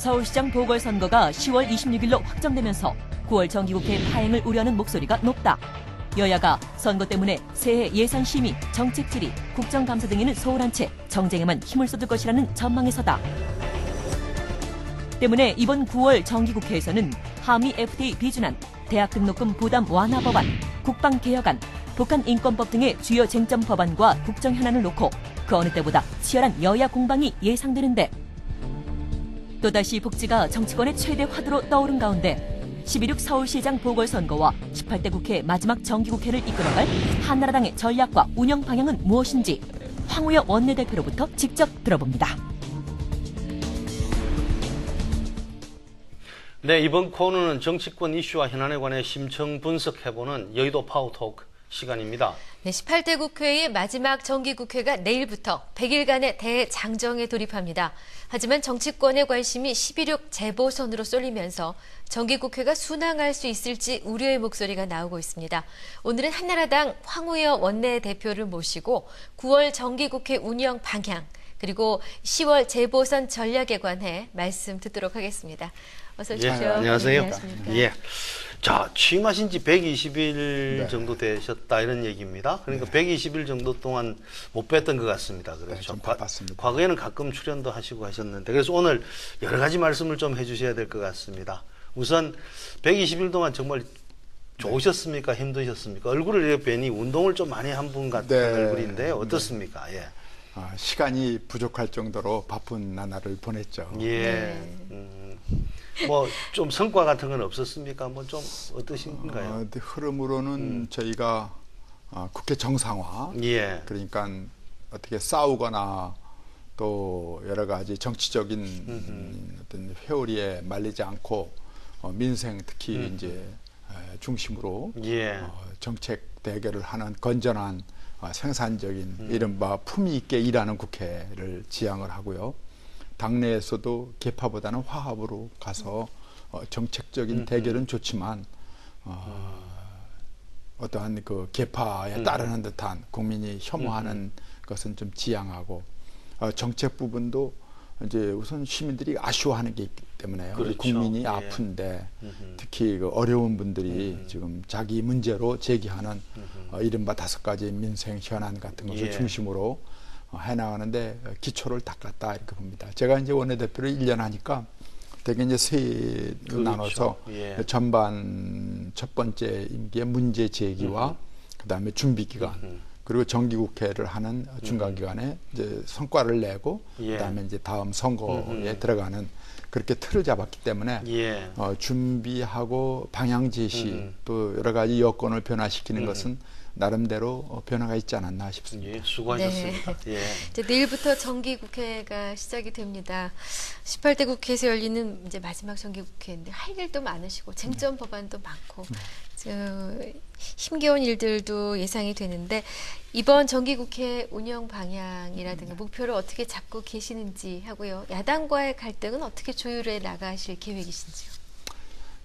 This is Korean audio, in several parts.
서울시장 보궐선거가 10월 26일로 확정되면서 9월 정기국회 파행을 우려하는 목소리가 높다. 여야가 선거 때문에 새해 예산 심의, 정책 질의, 국정감사 등에는 소홀한 채 정쟁에만 힘을 쏟을 것이라는 전망에서다. 때문에 이번 9월 정기국회에서는 한미 FTA 비준안, 대학 등록금 부담 완화 법안, 국방개혁안, 북한 인권법 등의 주요 쟁점 법안과 국정 현안을 놓고 그 어느 때보다 치열한 여야 공방이 예상되는데 또다시 복지가 정치권의 최대 화두로 떠오른 가운데 11.6 서울시장 보궐선거와 18대 국회 마지막 정기국회를 이끌어갈 한나라당의 전략과 운영 방향은 무엇인지 황우여 원내대표로부터 직접 들어봅니다. 네, 이번 코너는 정치권 이슈와 현안에 관해 심층 분석해보는 여의도 파워토크 시간입니다. 네, 18대 국회의 마지막 정기국회가 내일부터 100일간의 대장정에 돌입합니다. 하지만 정치권의 관심이 11.6 재보선으로 쏠리면서 정기국회가 순항할 수 있을지 우려의 목소리가 나오고 있습니다. 오늘은 한나라당 황우여 원내대표를 모시고 9월 정기국회 운영 방향 그리고 10월 재보선 전략에 관해 말씀 듣도록 하겠습니다. 어서 오십시오. 예, 안녕하세요. 안녕하십니까. 예. 자, 취임하신 지 120일 정도 되셨다 이런 얘기입니다. 그러니까 120일 정도 동안 못 뵀던 것 같습니다. 그렇죠. 좀 바빴습니다. 과거에는 가끔 출연도 하시고 하셨는데 그래서 오늘 여러 가지 말씀을 좀 해주셔야 될 것 같습니다. 우선 120일 동안 정말 좋으셨습니까? 힘드셨습니까? 얼굴을 이렇게 뵈니 운동을 좀 많이 한 분 같은 얼굴인데 어떻습니까? 예. 시간이 부족할 정도로 바쁜 나날을 보냈죠. 예. 뭐 좀 성과 같은 건 없었습니까? 뭐 좀 어떠신가요? 흐름으로는 저희가 국회 정상화, 예. 그러니까 어떻게 싸우거나 또 여러 가지 정치적인 어떤 회오리에 말리지 않고 민생 특히 이제 중심으로 예. 정책 대결을 하는 건전한 생산적인 이른바 품위 있게 일하는 국회를 지향을 하고요. 당내에서도 계파보다는 화합으로 가서 정책적인 대결은 좋지만 어떠한 그 계파에 따르는 듯한 국민이 혐오하는 것은 좀 지양하고 정책 부분도 이제 우선 시민들이 아쉬워하는 게 있기 때문에요. 그렇죠. 국민이 예. 아픈데 특히 그 어려운 분들이 지금 자기 문제로 제기하는 이른바 5가지 민생 현안 같은 것을 예. 중심으로 해나가는데 기초를 닦았다 이렇게 봅니다. 제가 이제 원내대표를 1년 하니까 대개 이제 세 그렇죠. 나눠서 예. 전반 첫 번째 임기의 문제 제기와 그다음에 준비 기간 그리고 정기국회를 하는 중간 기간에 이제 성과를 내고 예. 그다음에 이제 다음 선거에 들어가는 그렇게 틀을 잡았기 때문에 예. 준비하고 방향 제시 또 여러 가지 여건을 변화시키는 것은 나름대로 변화가 있지 않았나 싶습니다. 예, 수고하셨습니다. 네. 예. 이제 내일부터 정기국회가 시작이 됩니다. 18대 국회에서 열리는 이제 마지막 정기국회인데 할 일도 많으시고 쟁점 법안도 많고 힘겨운 일들도 예상이 되는데 이번 정기국회 운영 방향이라든가 목표를 어떻게 잡고 계시는지 하고요. 야당과의 갈등은 어떻게 조율해 나가실 계획이신지요?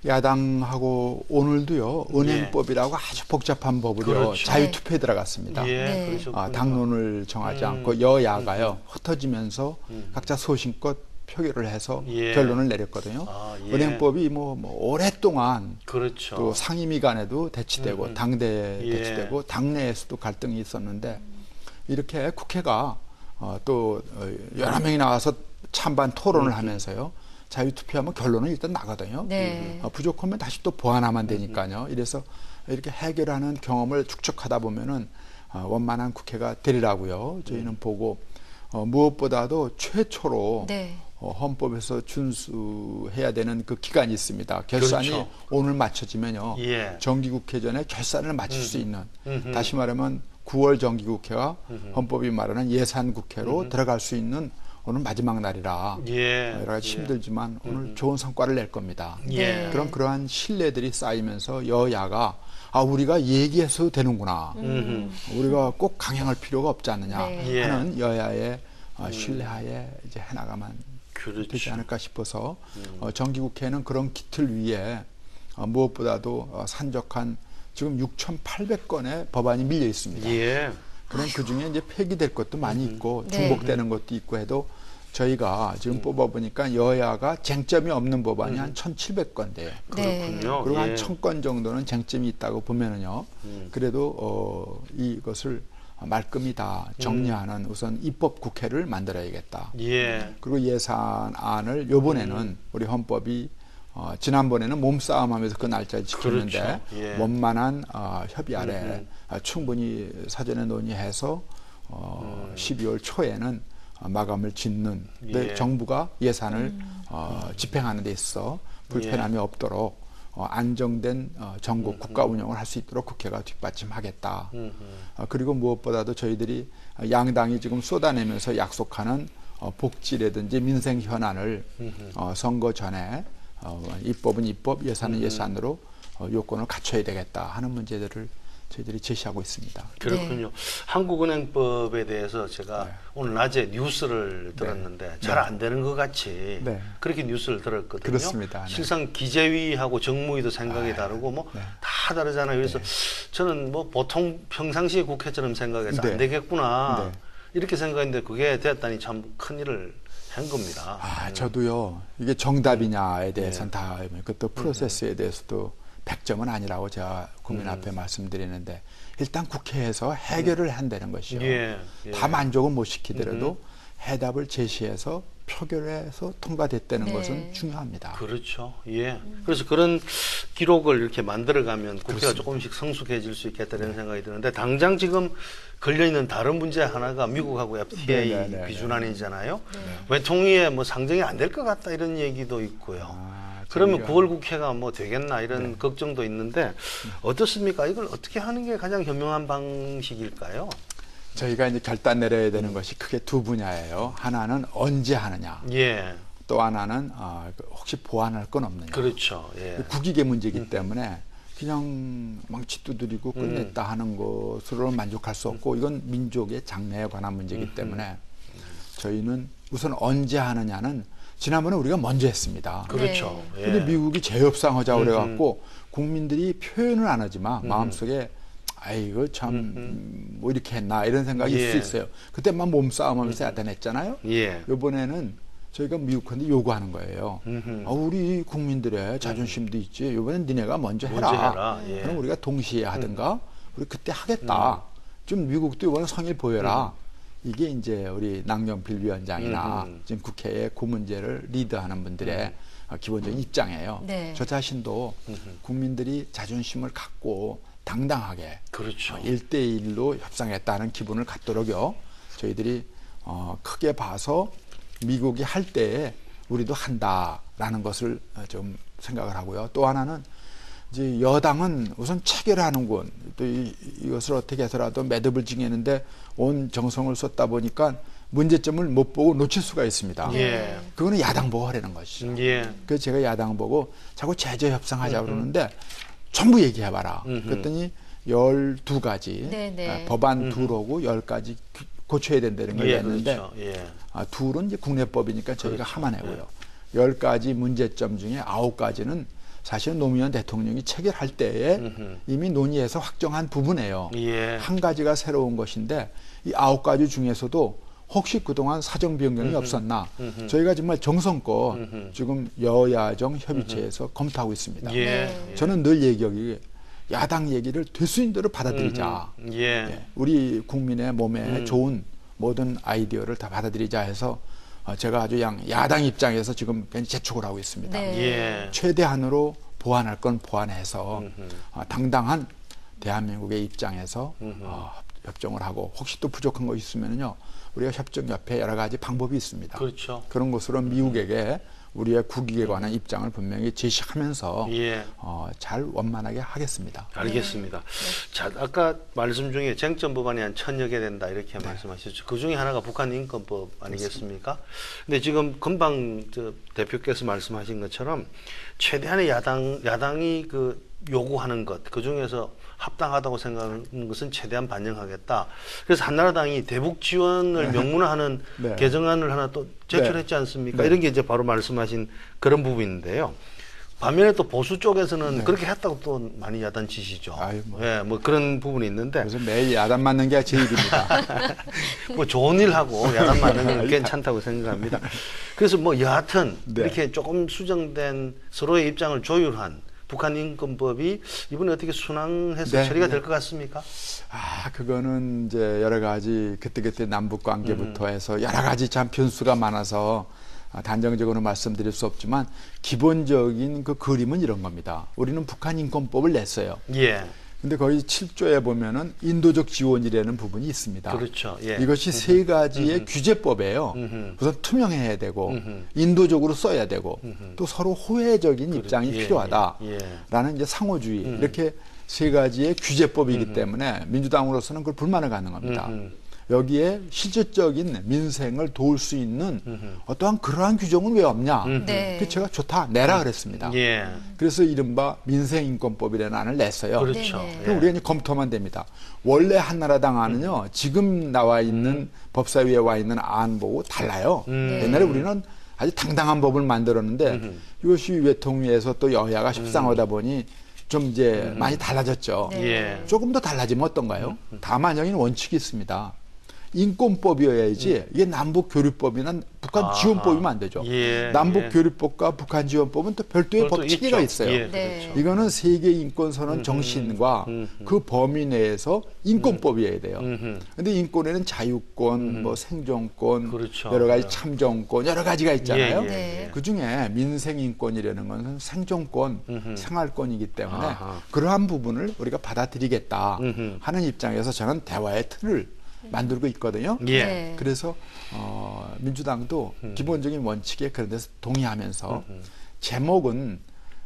야당하고 오늘도요 은행법이라고 아주 복잡한 법으로 그렇죠. 자유투표에 들어갔습니다. 예, 네. 그러셨군요. 당론을 정하지 않고 여야가요 흩어지면서 각자 소신껏 표결을 해서 예. 결론을 내렸거든요. 예. 은행법이 뭐 오랫동안 그렇죠. 또 상임위 간에도 대치되고 당대 예. 대치되고 당내에서도 갈등이 있었는데 이렇게 국회가 또 여러 명이 나와서 찬반 토론을 하면서요. 자유투표하면 결론은 일단 나거든요. 네. 부족하면 다시 또 보완하면 되니까요. 이래서 이렇게 해결하는 경험을 축적하다 보면은 원만한 국회가 되리라고요. 저희는 보고 무엇보다도 최초로 네. 헌법에서 준수해야 되는 그 기간이 있습니다. 결산이 그렇죠. 오늘 맞춰지면요. 예. 정기국회 전에 결산을 마칠 수 있는 다시 말하면 9월 정기국회가 헌법이 말하는 예산국회로 들어갈 수 있는 오늘 마지막 날이라 예. 여러 가지 힘들지만 오늘 좋은 성과를 낼 겁니다. 예. 그럼 그러한 신뢰들이 쌓이면서 여야가 우리가 얘기해서 되는구나. 우리가 꼭 강행할 필요가 없지 않느냐 네. 하는 여야의 신뢰하에 이제 해나가면 그렇죠. 되지 않을까 싶어서 정기국회는 그런 기틀 위에 무엇보다도 산적한 지금 6,800건의 법안이 밀려 있습니다. 예. 그럼 그 중에 이제 폐기될 것도 많이 있고 네. 중복되는 것도 있고 해도 저희가 지금 뽑아보니까 여야가 쟁점이 없는 법안이 한 1,700건 돼요. 그렇군요. 그리고 한 예. 1,000건 정도는 쟁점이 있다고 보면은요. 그래도 이것을 말끔히 다 정리하는 우선 입법 국회를 만들어야겠다. 예. 그리고 예산안을 요번에는 우리 헌법이 지난번에는 몸싸움하면서 그 날짜를 지켰는데 그렇죠. 예. 원만한 협의 아래 충분히 사전에 논의해서 12월 초에는 마감을 짓는 데 예. 정부가 예산을 집행하는 데 있어 불편함이 없도록 안정된 전국 국가 운영을 할 수 있도록 국회가 뒷받침하겠다. 그리고 무엇보다도 저희들이 양당이 지금 쏟아내면서 약속하는 복지라든지 민생 현안을 선거 전에 입법은 입법, 예산은 예산으로 요건을 갖춰야 되겠다 하는 문제들을 저희들이 제시하고 있습니다. 그렇군요. 한국은행법에 대해서 제가 오늘 낮에 뉴스를 들었는데 잘 안 되는 것 같이 그렇게 뉴스를 들었거든요. 그렇습니다. 실상 기재위하고 정무위도 생각이 다르고 뭐 다 다르잖아요. 그래서 저는 뭐 보통 평상시에 국회처럼 생각해서 안 되겠구나 이렇게 생각했는데 그게 됐다니 참 큰일을 한 겁니다. 저도요. 이게 정답이냐에 대해서는 다 그것도 프로세스에 대해서도 100점은 아니라고 제가 국민 앞에 말씀드리는데 일단 국회에서 해결을 한다는 것이요. 다 만족은 못 시키더라도 해답을 제시해서 표결해서 통과됐다는 것은 중요합니다. 그렇죠. 예. 그래서 그런 기록을 이렇게 만들어가면 국회가 그렇습니다. 조금씩 성숙해질 수 있겠다는 생각이 드는데 당장 지금 걸려있는 다른 문제 하나가 미국하고 FTA 비준안이잖아요. 외통위에 뭐 상정이 안 될 것 같다 이런 얘기도 있고요. 그러면 9월 국회가 뭐 되겠나 이런 걱정도 있는데 어떻습니까? 이걸 어떻게 하는 게 가장 현명한 방식일까요? 저희가 이제 결단 내려야 되는 것이 크게 두 분야예요. 하나는 언제 하느냐. 예. 또 하나는 혹시 보완할 건 없느냐. 그렇죠. 예. 국익의 문제이기 때문에 그냥 망치 두드리고 끝냈다 하는 것으로 만족할 수 없고 이건 민족의 장래에 관한 문제이기 때문에 저희는 우선 언제 하느냐는 지난번에 우리가 먼저 했습니다. 그렇죠. 근데 미국이 재협상하자고 그래갖고 국민들이 표현을 안 하지만 마음속에 아이고 참 뭐 이렇게 했나 이런 생각이 있을 수 있어요. 그때만 몸싸움하면서 야단했잖아요. 이번에는 저희가 미국한테 요구하는 거예요. 우리 국민들의 자존심도 있지. 이번엔 니네가 먼저 해라. 그럼 우리가 동시에 하든가 우리 그때 하겠다. 좀 미국도 이번에 성의 보여라. 이게 이제 우리 남경필 위원장이나 지금 국회의 그 문제를 리드하는 분들의 기본적인 입장이에요. 저 자신도 국민들이 자존심을 갖고 당당하게 그렇죠. 1대1로 협상했다는 기분을 갖도록요. 저희들이 크게 봐서 미국이 할 때에 우리도 한다라는 것을 좀 생각을 하고요. 또 하나는 이제 여당은 우선 체결하는군. 또 이것을 어떻게 해서라도 매듭을 지겠는데 온 정성을 쏟다 보니까 문제점을 못 보고 놓칠 수가 있습니다. 그거는 야당 보고 하라는 것이죠. 그래서 제가 야당 보고 자꾸 제재 협상하자 그러는데 전부 얘기해봐라. 그랬더니 12가지 법안 둘하고 10가지 고쳐야 된다는 걸 냈는데 그렇죠. 둘은 이제 국내법이니까 저희가 하만해고요. 10가지 문제점 중에 9가지는 사실은 노무현 대통령이 체결할 때에 이미 논의해서 확정한 부분이에요. 한 가지가 새로운 것인데 이 9가지 중에서도 혹시 그동안 사정 변경이 없었나 저희가 정말 정성껏 지금 여야정 협의체에서 검토하고 있습니다. 저는 늘 얘기하기 야당 얘기를 될 수 있는 대로 받아들이자. 우리 국민의 몸에 좋은 모든 아이디어를 다 받아들이자 해서 제가 아주 야당 입장에서 지금 재촉을 하고 있습니다. 최대한으로 보완할 건 보완해서 당당한 대한민국의 입장에서 협정을 하고 혹시 또 부족한 거 있으면요 우리가 협정 옆에 여러 가지 방법이 있습니다. 그렇죠. 그런 것으로 미국에게 우리의 국익에 관한 입장을 분명히 제시하면서 잘 원만하게 하겠습니다. 알겠습니다. 자, 아까 말씀 중에 쟁점 법안이 한 1000여 개 된다 이렇게 말씀하셨죠. 그 중에 하나가 북한 인권법 아니겠습니까? 근데 지금 금방 대표께서 말씀하신 것처럼 최대한의 야당이 그 요구하는 것, 그 중에서 합당하다고 생각하는 것은 최대한 반영하겠다. 그래서 한나라당이 대북 지원을 명문화하는 개정안을 하나 또 제출했지 않습니까? 이런 게 이제 바로 말씀하신 그런 부분인데요. 반면에 또 보수 쪽에서는 그렇게 했다고 또 많이 야단치시죠. 아유, 뭐. 예, 뭐 그런 부분이 있는데. 그래서 매일 야단 맞는 게 제 일입니다. 뭐 좋은 일 하고 야단 맞는 건 괜찮다고 생각합니다. 그래서 뭐 여하튼 네. 이렇게 조금 수정된 서로의 입장을 조율한 북한 인권법이 이번에 어떻게 순항해서 네, 처리가 네. 될 것 같습니까? 그거는 이제 여러 가지 그때 남북 관계부터 해서 여러 가지 참 변수가 많아서 단정적으로 말씀드릴 수 없지만 기본적인 그 그림은 이런 겁니다. 우리는 북한 인권법을 냈어요. 예. 근데 거의 7조에 보면은 인도적 지원이라는 부분이 있습니다. 그렇죠. 예. 이것이 세 가지의 규제법이에요. 우선 투명해야 되고 인도적으로 써야 되고 또 서로 호혜적인 입장이 예, 필요하다라는 이제 상호주의 이렇게 세 가지의 규제법이기 때문에 민주당으로서는 그걸 불만을 갖는 겁니다. 여기에 실질적인 민생을 도울 수 있는 어떠한 그러한 규정은 왜 없냐? 네. 그 제가 좋다 내라 그랬습니다. 예. 그래서 이른바 민생인권법이라는 안을 냈어요. 그렇죠. 네네. 그럼 우리가 이제 검토만 됩니다. 원래 한나라당 안은요, 지금 나와 있는 법사위에 와 있는 안 보고 달라요. 옛날에 우리는 아주 당당한 법을 만들었는데 이것이 외통위에서 또 여야가 협상하다 보니 좀 이제 많이 달라졌죠. 네. 예. 조금 더 달라지면 어떤가요? 다만 여기는 원칙이 있습니다. 인권법이어야지 이게 남북교류법이나 북한 지원법이면 안 되죠. 예, 남북교류법과 북한 지원법은 또 별도의 그것도 법 체계가 있죠. 있어요. 예, 네. 그렇죠. 이거는 세계 인권선언 정신과 그 범위 내에서 인권법이어야 돼요. 근데 인권에는 자유권, 뭐 생존권, 그렇죠. 여러 가지 예. 참정권 여러 가지가 있잖아요. 예, 예, 네. 그 중에 민생인권이라는 것은 생존권, 생활권이기 때문에 아하. 그러한 부분을 우리가 받아들이겠다 하는 입장에서 저는 대화의 틀을 만들고 있거든요. 예. 네. 그래서 민주당도 기본적인 원칙에 그런 데서 동의하면서 제목은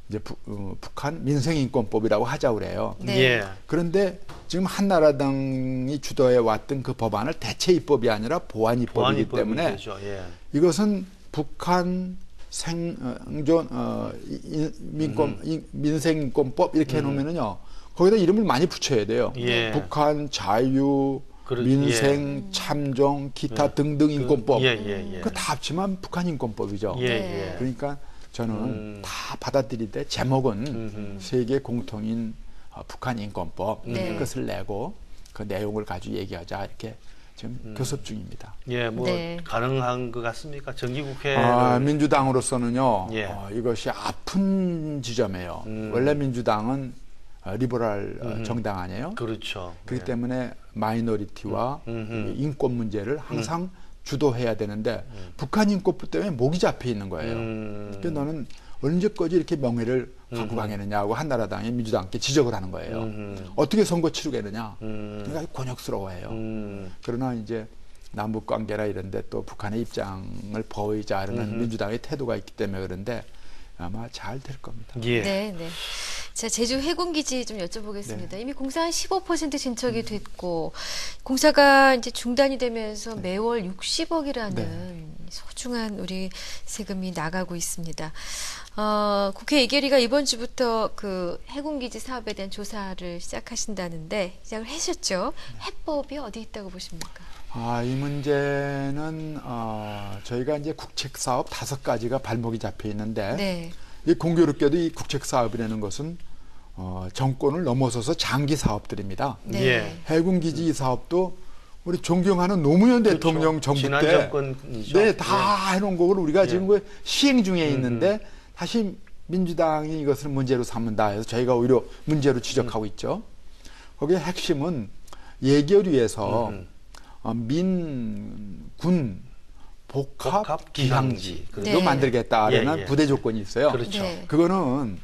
이제 북한 민생인권법이라고 하자고 그래요. 네. 예. 그런데 지금 한나라당이 주도해 왔던 그 법안을 대체 입법이 아니라 보완 입법이기 보완입법이 때문에 되죠. 예. 이것은 북한 생존 민생인권법 이렇게 해놓으면은요 거기다 이름을 많이 붙여야 돼요. 예. 북한 자유 민생, 참정, 기타 등등 인권법. 그거 다 합치면 북한 인권법이죠. 예, 네. 예. 그러니까 저는 다 받아들이되 제목은 세계 공통인 북한 인권법 네. 그것을 내고 그 내용을 가지고 얘기하자 이렇게 지금 교섭 중입니다. 예, 뭐 네. 가능한 것 같습니까? 정기국회 민주당으로서는요 예. 이것이 아픈 지점이에요. 원래 민주당은 리버럴 정당 아니에요? 그렇죠. 그렇기 예. 때문에 마이너리티와 인권 문제를 항상 주도해야 되는데 북한 인권법 때문에 목이 잡혀 있는 거예요. 그러니까 너는 언제까지 이렇게 명예를 갖고 가겠느냐고 한나라당이 민주당께 지적을 하는 거예요. 어떻게 선거 치르겠느냐. 그러니까 곤욕스러워해요. 그러나 이제 남북 관계나 이런 데 또 북한의 입장을 보이자는 민주당의 태도가 있기 때문에 그런데 아마 잘 될 겁니다. 예. 네, 네. 자, 제주 해군기지 좀 여쭤보겠습니다. 네. 이미 공사 한 15% 진척이 됐고, 공사가 이제 중단이 되면서 매월 60억이라는 소중한 우리 세금이 나가고 있습니다. 국회 예결위가 이번 주부터 그 해군기지 사업에 대한 조사를 시작하신다는데, 시작을 하셨죠? 해법이 어디 있다고 보십니까? 이 문제는 저희가 이제 국책 사업 5가지가 발목이 잡혀 있는데 네. 이 공교롭게도 이 국책 사업이라는 것은 정권을 넘어서서 장기 사업들입니다. 네. 예. 해군기지 사업도 우리 존경하는 노무현 그렇죠. 대통령 정부 지난 때 정권이죠. 네, 다 해놓은 거를 우리가 지금 그 시행 중에 있는데 음. 다시 민주당이 이것을 문제로 삼는다 해서 저희가 오히려 문제로 지적하고 있죠. 거기에 핵심은 예결위에서 민군 복합 기항지 를 네. 만들겠다라는 예, 예. 부대 조건이 있어요. 그렇죠. 네. 그거는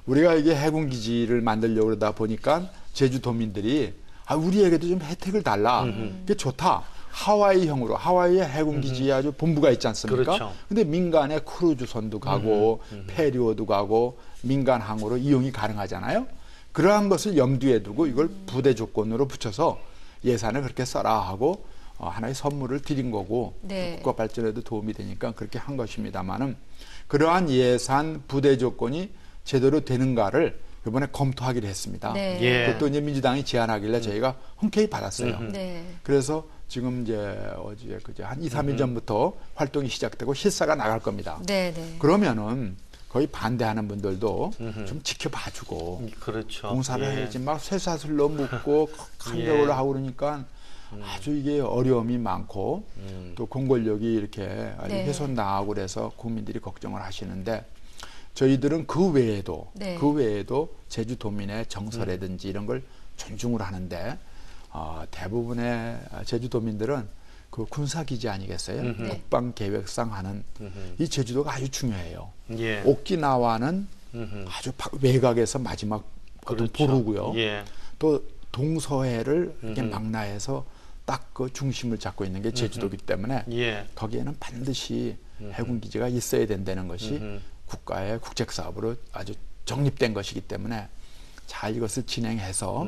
우리가 이게 해군기지를 만들려고 그러다 보니까 제주도민들이 우리에게도 좀 혜택을 달라. 그게 좋다. 하와이형으로 하와이에 해군기지에 아주 본부가 있지 않습니까? 그렇죠. 근데 민간에 크루즈선도 가고 페리오도 가고 민간항으로 이용이 가능하잖아요. 그러한 것을 염두에 두고 이걸 부대 조건으로 붙여서 예산을 그렇게 써라 하고 하나의 선물을 드린 거고 네. 국가 발전에도 도움이 되니까 그렇게 한 것입니다만은 그러한 예산 부대 조건이 제대로 되는가를 이번에 검토하기로 했습니다. 네. 예. 그것도 이제 민주당이 제안하길래 저희가 흔쾌히 받았어요. 네. 그래서 지금 이제 그제 한 2, 3일 전부터 활동이 시작되고 실사가 나갈 겁니다. 네. 네. 그러면은 거의 반대하는 분들도 좀 지켜봐주고 그렇죠. 공사를 예. 해야지 막 쇠사슬로 묶고 한겨울로 예. 하고 그러니까 아주 이게 어려움이 많고 또 공권력이 이렇게 네. 훼손당하고 그래서 국민들이 걱정을 하시는데 저희들은 그 외에도 네. 제주도민의 정서라든지 이런 걸 존중을 하는데 대부분의 제주도민들은 그 군사기지 아니겠어요? 네. 국방계획상 하는 이 제주도가 아주 중요해요. 예. 오키나와는 아주 외곽에서 마지막 어떤 그렇죠. 보루고요. 예. 또 동서해를 이렇게 망라해서 딱 그 중심을 잡고 있는 게 제주도이기 때문에 예. 거기에는 반드시 해군기지가 있어야 된다는 것이 국가의 국책사업으로 아주 정립된 것이기 때문에 잘 이것을 진행해서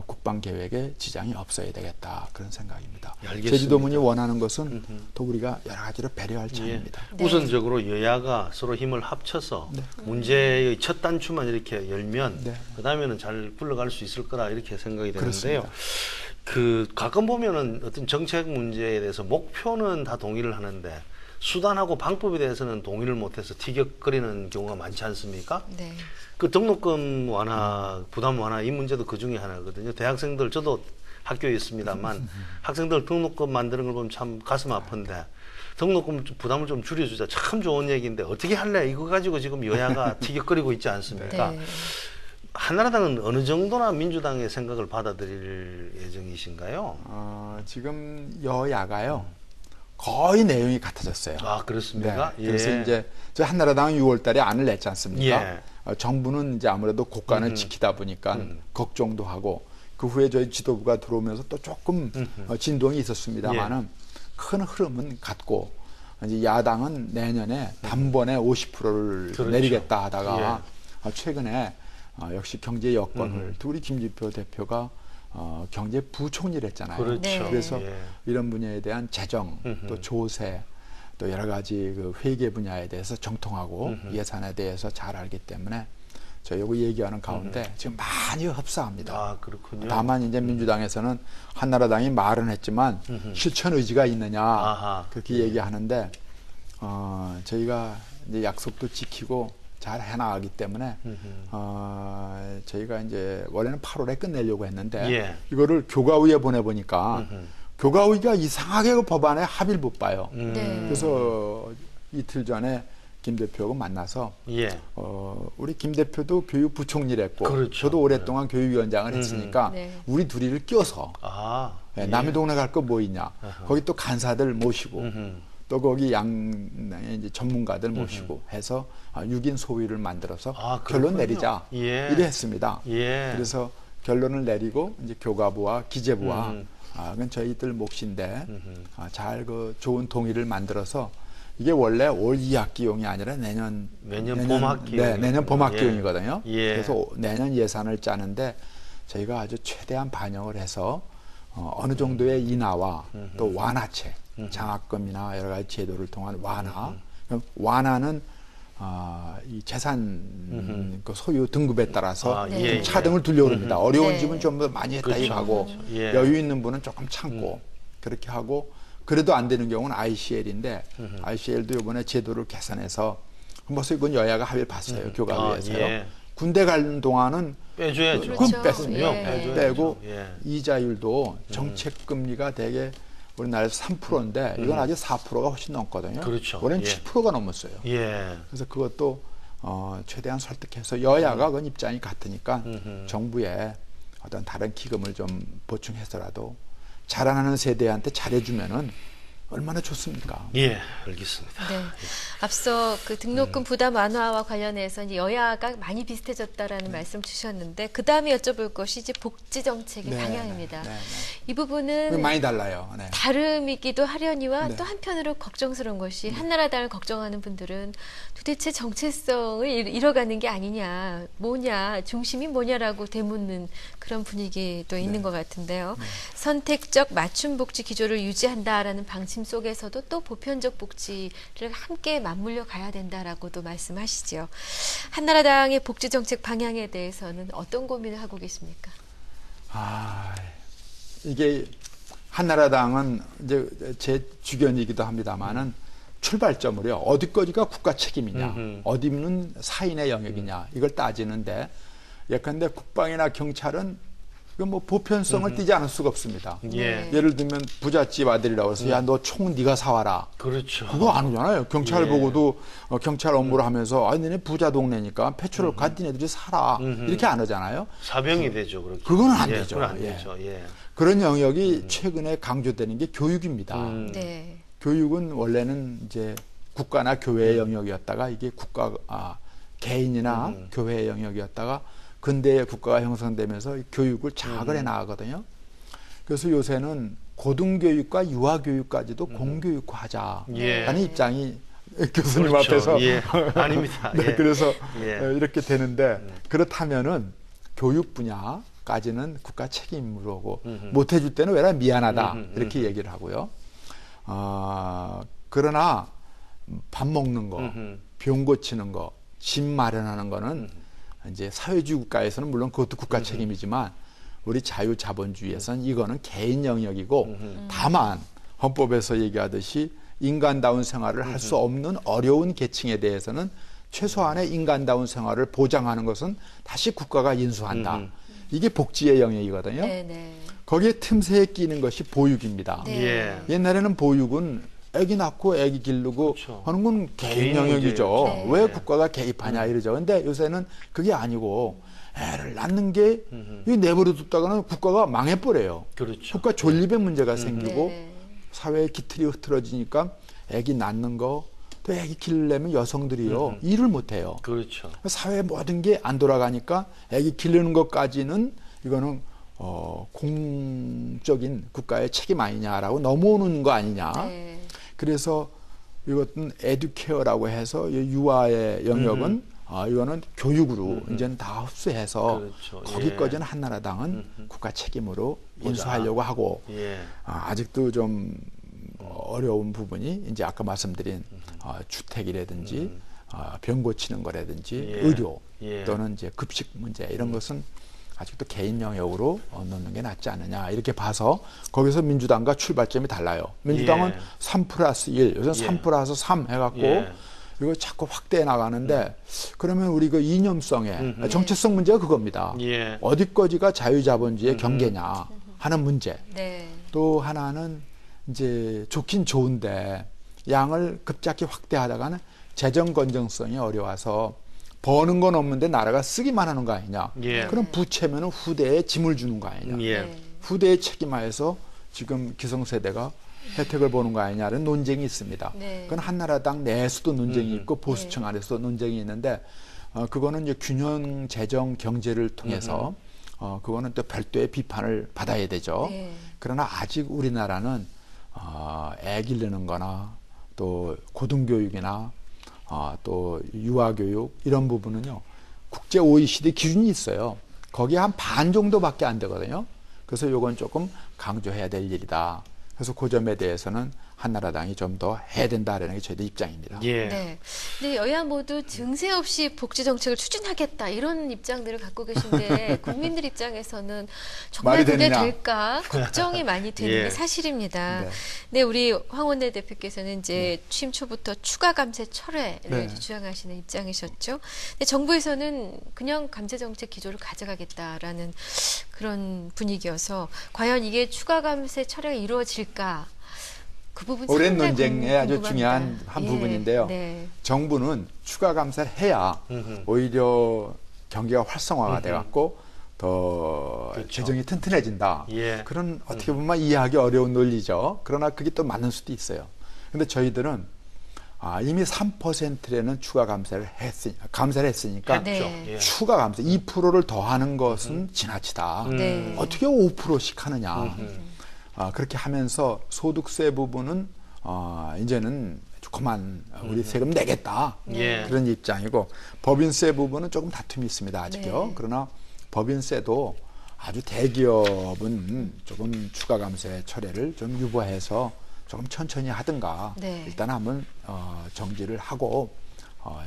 국방계획에 지장이 없어야 되겠다 그런 생각입니다. 알겠습니다. 제주도민이 원하는 것은 또 우리가 여러 가지로 배려할 차원입니다. 네. 우선적으로 여야가 서로 힘을 합쳐서 문제의 첫 단추만 이렇게 열면 네. 그다음에는 잘 굴러갈 수 있을 거라 이렇게 생각이 되는데요. 그렇습니다. 그 가끔 보면은 어떤 정책 문제에 대해서 목표는 다 동의를 하는데 수단하고 방법에 대해서는 동의를 못해서 티격거리는 경우가 많지 않습니까? 네. 그 등록금 완화, 부담 완화 이 문제도 그 중에 하나거든요. 대학생들 저도 학교에 있습니다만 학생들 등록금 만드는 걸 보면 참 가슴 아픈데 등록금 부담을 좀 줄여주자 참 좋은 얘기인데 어떻게 할래? 이거 가지고 지금 여야가 티격거리고 있지 않습니까? 네. 한나라당은 어느 정도나 민주당의 생각을 받아들일 예정이신가요? 지금 여야가요 거의 내용이 같아졌어요. 아 그렇습니까? 네, 그래서 이제 저 한나라당은 6월달에 안을 냈지 않습니까? 예. 정부는 이제 아무래도 국간을 지키다 보니까 걱정도 하고 그 후에 저희 지도부가 들어오면서 또 조금 진동이 있었습니다만은 큰 흐름은 같고 이제 야당은 내년에 단번에 50%를 그렇죠. 내리겠다 하다가 최근에 역시 경제 여건을 우리 김진표 대표가 경제부총리를 했잖아요. 그렇죠. 네. 그래서 예. 이런 분야에 대한 재정, 또 조세, 또 여러 가지 그 회계 분야에 대해서 정통하고 예산에 대해서 잘 알기 때문에 저희하고 얘기하는 가운데 지금 많이 흡사합니다. 아 그렇군요. 다만 이제 민주당에서는 한나라당이 말은 했지만 실천 의지가 있느냐 아하. 그렇게 얘기하는데 저희가 이제 약속도 지키고 잘 해나가기 때문에 저희가 이제 원래는 8월에 끝내려고 했는데 예. 이거를 교과위에 보내보니까 교과위가 이상하게 그 법안에 합의를 못 봐요. 네. 그래서 이틀 전에 김 대표하고 만나서 예. 우리 김 대표도 교육부총리를 했고 그렇죠. 저도 오랫동안 교육위원장을 했으니까 네. 우리 둘이를 껴서 아 예. 남의 동네 갈 거 뭐 있냐. 거기 또 간사들 모시고 또 거기 이제 전문가들 모시고 해서 6인 소위를 만들어서 아, 결론 그렇군요. 내리자 예. 이래 했습니다. 예. 그래서 결론을 내리고 이제 교과부와 기재부와 그건 저희들 몫인데 잘 그 좋은 동의를 만들어서 이게 원래 올 2학기용이 아니라 내년 봄학기용. 네, 내년 봄학기용이거든요. 예. 그래서 내년 예산을 짜는데 저희가 아주 최대한 반영을 해서 어느 정도의 인하와 또 완화책, 장학금이나 여러 가지 제도를 통한 완화. 그럼 완화는 이 재산 그 소유 등급에 따라서 아, 예, 좀 차등을 두려옵니다. 어려운 네. 집은 좀 더 많이 했다 그렇죠. 이하고 그렇죠. 예. 여유 있는 분은 조금 참고 그렇게 하고 그래도 안 되는 경우는 ICL인데 ICL도 이번에 제도를 개선해서 벌써 이건 여야가 합의를 봤어요. 교과위에서요. 예. 군대 가는 동안은 빼줘야죠. 그건 그렇죠. 뺐습니다. 예. 빼줘야죠. 빼고 예. 이자율도 정책 금리가 대개 우리나라에서 3%인데 이건 아직 4%가 훨씬 넘거든요. 그렇죠. 올해는 예. 7%가 넘었어요. 예. 그래서 그것도 최대한 설득해서 여야가 그건 입장이 같으니까 정부에 어떤 다른 기금을 좀 보충해서라도 자라나는 세대한테 잘해주면은 얼마나 좋습니까? 예, 알겠습니다. 네. 앞서 그 등록금 부담 완화와 관련해서 이제 여야가 많이 비슷해졌다라는 말씀 주셨는데 그 다음에 여쭤볼 것이 이제 복지 정책의 네, 방향입니다. 네, 네. 이 부분은 많이 달라요. 네. 다름이기도 하려니와 네. 또 한편으로 걱정스러운 것이 한나라당을 걱정하는 분들은 도대체 정체성을 잃어가는 게 아니냐, 뭐냐, 중심이 뭐냐라고 되묻는 그런 분위기도 있는 것 같은데요. 선택적 맞춤 복지 기조를 유지한다라는 방침 속에서도 또 보편적 복지를 함께 맞물려 가야 된다라고도 말씀하시죠. 한나라당의 복지 정책 방향에 대해서는 어떤 고민을 하고 계십니까? 이게 한나라당은 이제 제 주견이기도 합니다만은 출발점으로요. 어디까지가 국가 책임이냐, 어디는 사인의 영역이냐 이걸 따지는데 예컨대 국방이나 경찰은 뭐 보편성을 띠지 않을 수가 없습니다. 예. 예를 들면 부잣집 아들이라고 해서 야 너 총 네가 사와라. 그렇죠. 그거 아니잖아요. 경찰 예. 보고도 경찰 업무를 하면서 아 너네 부자 동네니까 페트롤 가 니네들이 사라. 이렇게 안 하잖아요. 사병이 되죠. 그렇게. 그거는 안 예, 되죠. 그건 안 예. 되죠. 예. 그런 영역이 최근에 강조되는 게 교육입니다. 네. 교육은 원래는 이제 국가나 교회의 영역이었다가 이게 개인이나 교회의 영역이었다가 근대의 국가가 형성되면서 교육을 장악을 해 나가거든요. 그래서 요새는 고등교육과 유아교육까지도 공교육화하자라는 예. 입장이 교수님 그렇죠. 앞에서 예. 아닙니다. 네, 예. 그래서 예. 이렇게 되는데 그렇다면은 교육 분야까지는 국가 책임으로 하고 못 해줄 때는 왜라 미안하다 이렇게 얘기를 하고요. 그러나 밥 먹는 거, 병 고치는 거, 집 마련하는 거는 이제 사회주의 국가에서는 물론 그것도 국가 책임이지만 우리 자유자본주의에서는 이거는 개인 영역이고 다만 헌법에서 얘기하듯이 인간다운 생활을 할 수 없는 어려운 계층에 대해서는 최소한의 인간다운 생활을 보장하는 것은 다시 국가가 인수한다. 이게 복지의 영역이거든요. 네네. 거기에 틈새에 끼는 것이 보육입니다. 네. 예. 옛날에는 보육은 아기 낳고 아기 기르고 그렇죠. 하는 건 개인 개인 영역이죠. 문제예요. 왜 국가가 개입하냐 이러죠. 근데 요새는 그게 아니고 애를 낳는 게 내버려 뒀다가는 국가가 망해버려요. 그렇죠. 국가 존립의 문제가 생기고 네. 사회의 기틀이 흐트러지니까 아기 낳는 거 또 아기 기르려면 여성들이요 일을 못해요. 그렇죠. 사회 모든 게 안 돌아가니까 아기 기르는 것까지는 이거는 공적인 국가의 책임 아니냐라고 넘어오는 거 아니냐. 네. 그래서 이것은 에듀케어라고 해서 유아의 영역은 이거는 교육으로 이제는 다 흡수해서 그렇죠. 거기까지는 한나라당은 국가 책임으로 인수하려고 하고 예. 아직도 좀 어려운 부분이 이제 아까 말씀드린 주택이라든지 병 고치는 거라든지 예. 의료 예. 또는 이제 급식 문제 이런 것은 아직도 개인 영역으로 넣는 게 낫지 않느냐 이렇게 봐서 거기서 민주당과 출발점이 달라요. 민주당은 예. 3+1 요새 예. 3+3 해갖고 예. 이거 자꾸 확대해 나가는데 그러면 우리 그 이념성의 정체성 문제가 그겁니다. 예. 어디까지가 자유자본주의의 경계냐 하는 문제. 네. 또 하나는 이제 좋긴 좋은데 양을 급작히 확대하다가는 재정 건전성이 어려워서 버는 건 없는데 나라가 쓰기만 하는 거 아니냐. 예. 그럼 부채면은 후대에 짐을 주는 거 아니냐. 예. 네. 후대에 책임하여서 지금 기성세대가 혜택을 보는 거 아니냐는 논쟁이 있습니다. 네. 그건 한나라당 내에서도 논쟁이 있고 보수층 안에서도 논쟁이 있는데 그거는 이제 균형 재정 경제를 통해서 그거는 또 별도의 비판을 받아야 되죠. 네. 그러나 아직 우리나라는 애 기르는 거나 또 고등교육이나 또 유아교육 이런 부분은요 국제 OECD 기준이 있어요. 거기에 한 반 정도밖에 안 되거든요. 그래서 요건 조금 강조해야 될 일이다. 그래서 그 점에 대해서는 한나라당이 좀 더 해야 된다라는 게 저희들 입장입니다. 예. 네. 근데 여야 모두 증세 없이 복지 정책을 추진하겠다 이런 입장들을 갖고 계신데 국민들 입장에서는 정말 말이 그게 되느냐. 될까 걱정이 많이 되는 예. 게 사실입니다. 네. 네, 우리 황원내 대표께서는 이제 취임 초부터 추가 감세 철회를 네. 주장하시는 입장이셨죠. 근데 정부에서는 그냥 감세 정책 기조를 가져가겠다라는 그런 분위기여서 과연 이게 추가 감세 철회가 이루어질까? 그 부분 오랜 상당히 논쟁의 아주 궁금합니다. 중요한 한 예, 부분인데요. 네. 정부는 추가 감세를 해야 오히려 경기가 활성화가 돼갖고 더 그렇죠. 재정이 튼튼해진다. 예. 그런 어떻게 보면 이해하기 어려운 논리죠. 그러나 그게 또 맞는 수도 있어요. 근데 저희들은 이미 3%라는 추가 감세를 했으니까 네. 했죠. 예. 추가 감세 2%를 더하는 것은 지나치다. 네. 어떻게 5%씩 하느냐. 그렇게 하면서 소득세 부분은 이제는 그만 우리 세금 내겠다. 예. 그런 입장이고 법인세 부분은 조금 다툼이 있습니다. 아직요. 네. 그러나 법인세도 아주 대기업은 조금 추가 감세 철회를 좀 유보해서 조금 천천히 하든가 네. 일단 한번 정지를 하고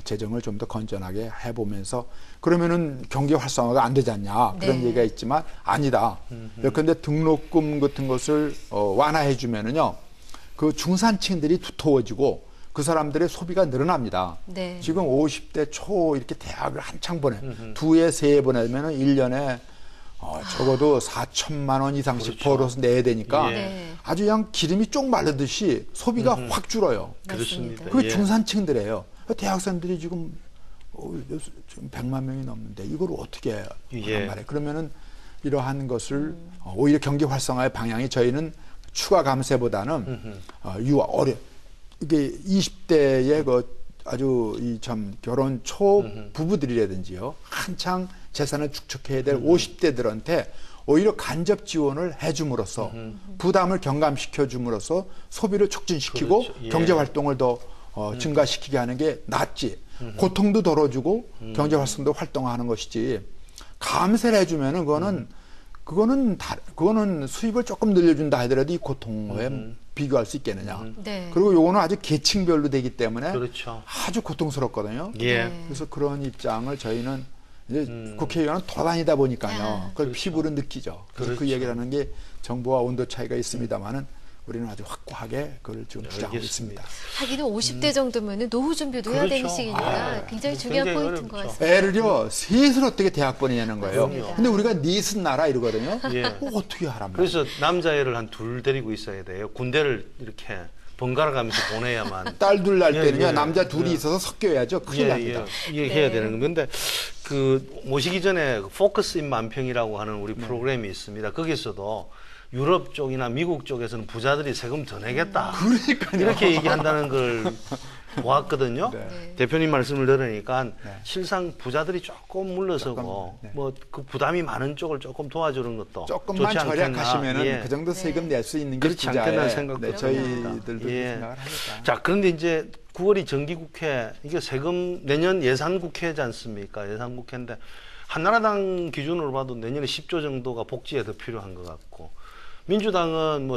재정을 좀 더 건전하게 해보면서 그러면은 경기 활성화가 안 되지 않냐 그런 네. 얘기가 있지만 아니다. 예컨대 등록금 같은 것을 완화해 주면은요 그 중산층들이 두터워지고 그 사람들의 소비가 늘어납니다. 네. 지금 50대 초 이렇게 대학을 한창 보내, 2회, 3회 보내면은 1년에 적어도 4천만 원 이상씩 그렇죠. 벌어서 내야 되니까 네. 아주 그냥 기름이 쪽 마르듯이 소비가 확 줄어요. 그렇습니다. 맞습니다. 그게 예. 중산층들이에요. 대학생들이 지금 100만 명이 넘는데 이걸 어떻게 하란 예. 말이에요. 그러면은 이러한 것을 오히려 경제 활성화의 방향이 저희는 추가 감세보다는 이게 20대의 그 아주 이 참 결혼 초 부부들이라든지요 한창 재산을 축적해야 될 50대들한테 오히려 간접 지원을 해줌으로써 부담을 경감시켜 줌으로써 소비를 촉진시키고 그렇죠. 예. 경제 활동을 더 증가시키게 하는 게 낫지. 고통도 덜어주고 경제 활성도 활동하는 것이지. 감세를 해주면은 그거는 수입을 조금 늘려준다 하더라도 이 고통에 비교할 수 있겠느냐. 네. 그리고 요거는 아주 계층별로 되기 때문에 그렇죠. 아주 고통스럽거든요. 예. 네. 그래서 그런 입장을 저희는 이제 국회의원은 돌아다니다 보니까요. 아, 그걸 그렇죠. 피부로 느끼죠. 그래서 그렇죠. 그 얘기를 하는 게 정부와 온도 차이가 있습니다만은 우리는 아주 확고하게 그걸 지금 주장하고 알겠습니다. 있습니다. 하기는 50대 정도면 노후 준비도 해야 되는 그렇죠. 시기니까 굉장히 중요한 굉장히 포인트인 것 어렵죠. 같습니다. 애를요 셋을 어떻게 대학 보내냐는 거예요. 맞습니다. 근데 우리가 넷은 나라 이러거든요. 예. 어떻게 하란 말이에요. 그래서 남자애를 한 둘 데리고 있어야 돼요. 군대를 이렇게 번갈아 가면서 보내야만. 딸 둘 날 예, 때는요 예. 남자 둘이 예. 있어서 섞여야죠. 큰일 납니다. 이게 네. 해야 되는 건데 그 모시기 전에 포커스 인 만평이라고 하는 우리 프로그램이 있습니다. 거기서도 유럽 쪽이나 미국 쪽에서는 부자들이 세금 더 내겠다. 그러니까요. 이렇게 얘기한다는 걸 보았거든요. 네. 대표님 말씀을 들으니까 네. 실상 부자들이 조금 물러서고 조금, 네. 뭐 그 부담이 많은 쪽을 조금 도와주는 것도 조금만 좋지 않겠나. 절약하시면은 예. 그 정도 세금 낼 수 있는 게 그렇지 않겠나 생각도 네, 듭니다. 저희들도 예. 생각을 하니까. 자, 그런데 이제 9월이 정기국회, 이게 세금 내년 예산국회지 않습니까? 예산국회인데 한나라당 기준으로 봐도 내년에 10조 정도가 복지에 더 필요한 것 같고 민주당은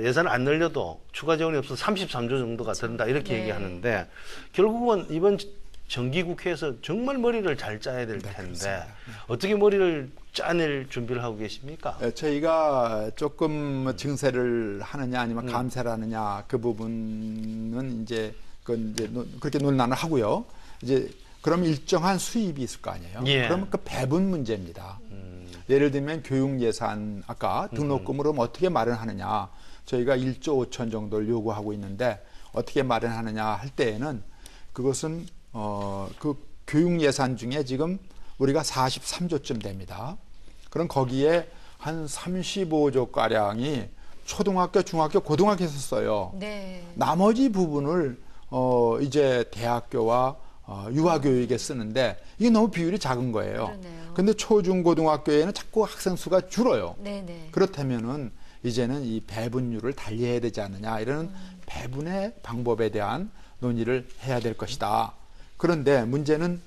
예산을 안 늘려도 추가 지원이 없어서 33조 정도가 든다 이렇게 네. 얘기하는데 결국은 이번 정기국회에서 정말 머리를 잘 짜야 될 텐데 그렇습니다. 어떻게 머리를 짜낼 준비를 하고 계십니까? 저희가 조금 증세를 하느냐 아니면 감세를 하느냐 그 부분은 이제 그건 이제 그렇게 논란을 하고요. 이제 그럼 일정한 수입이 있을 거 아니에요. 예. 그러면 그 배분 문제입니다. 예를 들면 교육 예산 아까 등록금으로 어떻게 마련하느냐 저희가 1조 5천 정도를 요구하고 있는데 어떻게 마련하느냐 할 때에는 그것은 그 교육 예산 중에 지금 우리가 43조쯤 됩니다. 그럼 거기에 한 35조 가량이 초등학교, 중학교, 고등학교에서 써요. 네. 나머지 부분을 이제 대학교와 유아교육에 쓰는데 이게 너무 비율이 작은 거예요. 그러네요. 근데 초중고등학교에는 자꾸 학생 수가 줄어요. 네네. 그렇다면은 이제는 이 배분율을 달리해야 되지 않느냐 이런 배분의 방법에 대한 논의를 해야 될 것이다. 그런데 문제는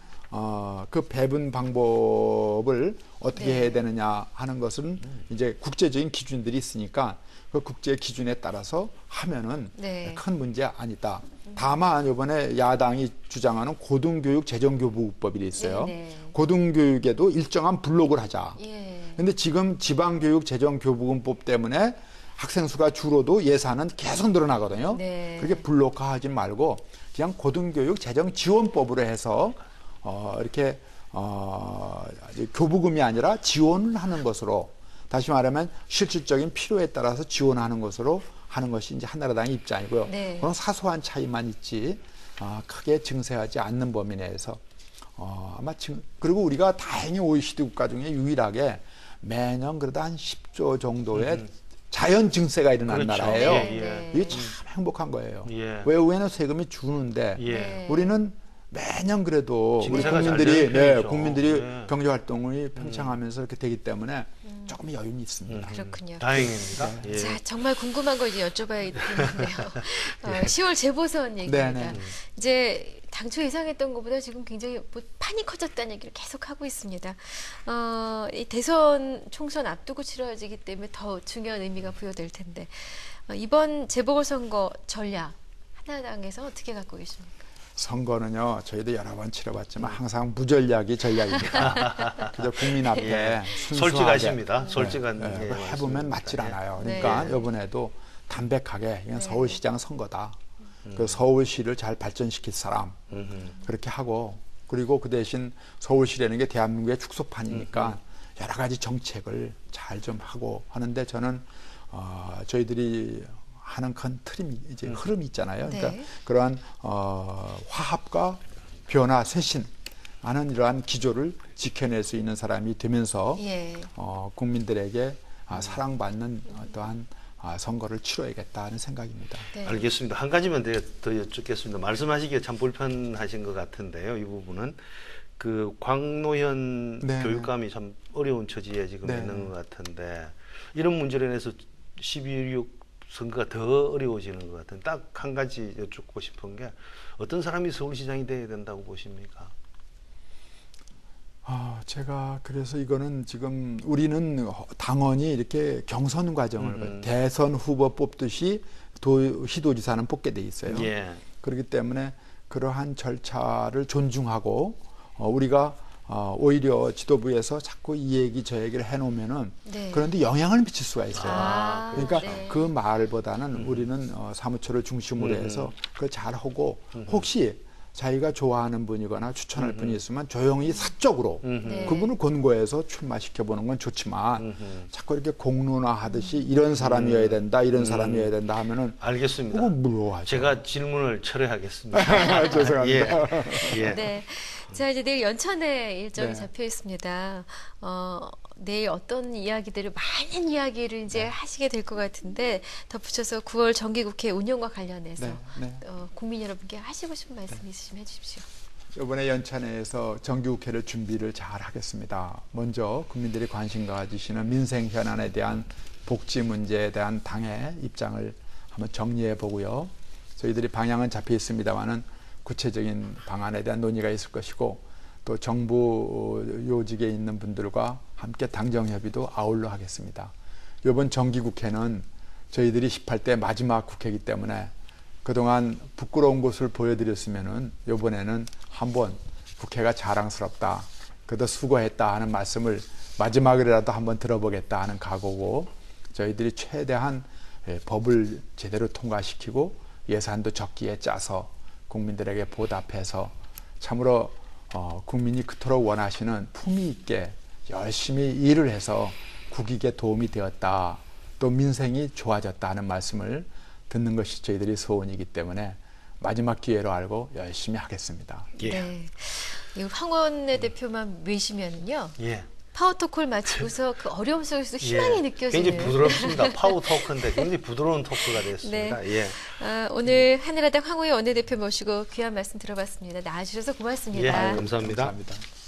그 배분 방법을 어떻게 네. 해야 되느냐 하는 것은 이제 국제적인 기준들이 있으니까 그 국제 기준에 따라서 하면은 네. 큰 문제 아니다. 다만 이번에 야당이 주장하는 고등교육 재정교부법이 있어요. 네네. 고등교육에도 일정한 블록을 하자. 예. 근데 지금 지방교육 재정교부금법 때문에 학생 수가 줄어도 예산은 계속 늘어나거든요. 네. 그렇게 블록화하지 말고 그냥 고등교육 재정지원법으로 해서 이렇게 교부금이 아니라 지원을 하는 것으로 다시 말하면 실질적인 필요에 따라서 지원하는 것으로 하는 것이 이제 한나라당의 입장이고요. 네. 그런 사소한 차이만 있지 크게 증세하지 않는 범위 내에서 아마 그리고 우리가 다행히 OECD 국가 중에 유일하게 매년 그래도 한 10조 정도의 자연 증세가 일어나는 그렇죠. 나라예요. 네. 이게 참 행복한 거예요. 예. 외국에는 세금이 주는데 예. 네. 우리는 매년 그래도 우리 증세가 잘 국민들이 되는 편이죠. 국민들이 네. 경제 활동이 팽창하면서 이렇게 되기 때문에 조금 여유는 있습니다. 그렇군요. 다행입니다. 예. 자, 정말 궁금한 거 이제 여쭤봐야 되는데요. 10월 재보선 얘기입니다. 네네. 이제 당초 예상했던 것보다 지금 굉장히 판이 커졌다는 얘기를 계속 하고 있습니다. 이 대선 총선 앞두고 치러지기 때문에 더 중요한 의미가 부여될 텐데 이번 재보궐선거 전략 한나라당에서 어떻게 갖고 계십니까? 선거는요, 저희도 여러 번 치러봤지만 항상 무전략이 전략입니다. 그저 국민 앞에 예. 순수하게 솔직하십니다. 솔직한 네, 예, 해보면 맞습니다. 맞질 예. 않아요. 그러니까 네. 이번에도 담백하게 그냥 네. 서울시장 선거다. 그 서울시를 잘 발전시킬 사람 그렇게 하고 그리고 그 대신 서울시라는 게 대한민국의 축소판이니까 여러 가지 정책을 잘 좀 하고 하는데 저는 저희들이 하는 큰 틀이 이제 흐름이 있잖아요. 그러니까 네. 그러한 화합과 변화, 쇄신 하는 이러한 기조를 지켜낼 수 있는 사람이 되면서 예. 국민들에게 사랑받는 어떠한 선거를 치러야겠다는 생각입니다. 네. 알겠습니다. 한 가지만 더 여쭙겠습니다. 말씀하시기에 참 불편하신 것 같은데요. 이 부분은 그 광노현 네. 교육감이 참 어려운 처지에 지금 네. 있는 것 같은데 이런 문제로 인해서 12.16 선거가 더 어려워지는 것 같은데 딱 한 가지 여쭙고 싶은 게 어떤 사람이 서울시장이 돼야 된다고 보십니까? 제가 그래서 이거는 지금 우리는 당원이 이렇게 경선 과정을 대선 후보 뽑듯이 시도지사는 뽑게 돼 있어요. 예. 그렇기 때문에 그러한 절차를 존중하고 우리가 오히려 지도부에서 자꾸 이 얘기 저 얘기를 해놓으면은 네. 그런데 영향을 미칠 수가 있어요. 그러니까 네. 그 말보다는 우리는 사무처를 중심으로 해서 그걸 잘 하고 혹시 자기가 좋아하는 분이거나 추천할 분이 있으면 조용히 사적으로 네. 그분을 권고해서 출마시켜보는 건 좋지만 자꾸 이렇게 공론화하듯이 이런 사람이어야 된다, 이런 사람이어야 된다 하면은 알겠습니다. 그거 무효하죠. 제가 질문을 철회하겠습니다. 죄송합니다. 예. 예. 네. 자, 이제 내일 연천에 일정이 네. 잡혀 있습니다. 내일 어떤 이야기들을, 많은 이야기를 이제 하시게 될 것 같은데, 덧붙여서 9월 정기국회 운영과 관련해서 네. 국민 여러분께 하시고 싶은 말씀 있으시면 해주십시오. 이번에 연천에서 정기국회를 준비를 잘 하겠습니다. 먼저 국민들이 관심 가지시는 민생 현안에 대한 복지 문제에 대한 당의 입장을 한번 정리해 보고요. 저희들이 방향은 잡혀 있습니다만은 구체적인 방안에 대한 논의가 있을 것이고 또 정부 요직에 있는 분들과 함께 당정협의도 아울러 하겠습니다. 이번 정기국회는 저희들이 18대 마지막 국회이기 때문에 그동안 부끄러운 곳을 보여드렸으면은 이번에는 한번 국회가 자랑스럽다, 그래도 수고했다 하는 말씀을 마지막이라도 한번 들어보겠다 하는 각오고 저희들이 최대한 법을 제대로 통과시키고 예산도 적기에 짜서 국민들에게 보답해서 참으로 국민이 그토록 원하시는 품위 있게 열심히 일을 해서 국익에 도움이 되었다, 또 민생이 좋아졌다 하는 말씀을 듣는 것이 저희들이 소원이기 때문에 마지막 기회로 알고 열심히 하겠습니다. 예. 네. 이 황원내 대표만 외시면요. 예. 파워토크를 마치고서 그 어려움 속에서 희망이 예. 느껴지는. 굉장히 부드럽습니다. 파워 토크인데 굉장히 부드러운 토크가 됐습니다. 네. 예. 오늘 한일화당 황우여 원내대표 모시고 귀한 말씀 들어봤습니다. 나와주셔서 고맙습니다. 예. 감사합니다. 감사합니다.